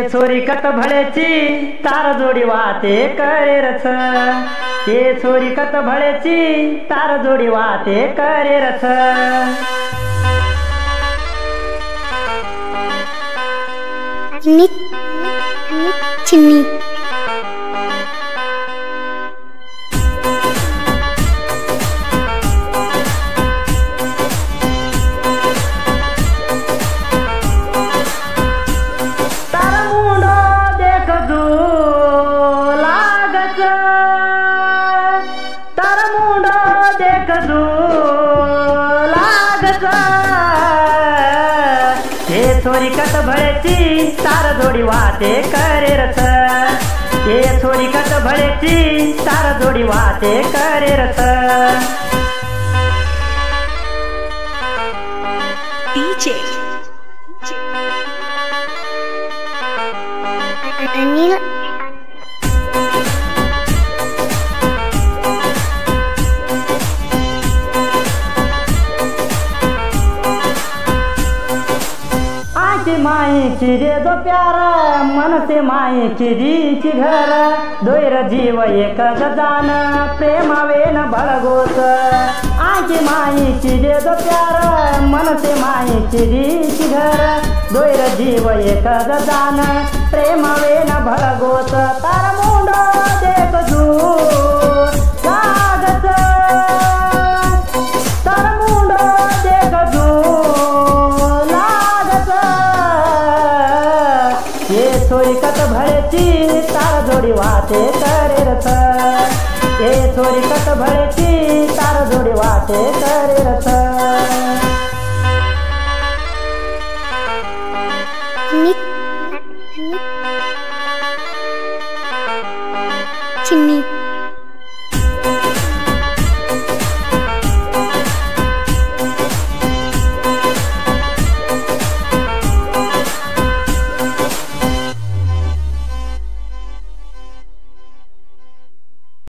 छोरी कत भळेची तार जोडी वाते करे रथ ये छोरी कत भळेची तार जोडी वाते करे रथ चिन्नी छोरी कत भळेची तार जोडी वाते करे रथ ये छोरी कत भळेची तार जोडी वाते करे रथ DJ अनिल माई की रे दो प्यारा मन से माई की रीची घर दोयर जीव एक गजान प्रेमावे न भळगोत आजी माई की रे दो प्यारा मन से माई की रीची घर दोयर जीव एक गजान प्रेमावे न भळगोत तार मुंड देख जू लागत तार मुंड देख जू छोरी कत भळेची तार जोडी वाते करे रथ ये छोरी कत भळेची तार जोडी वाते करे रथ चिन्नी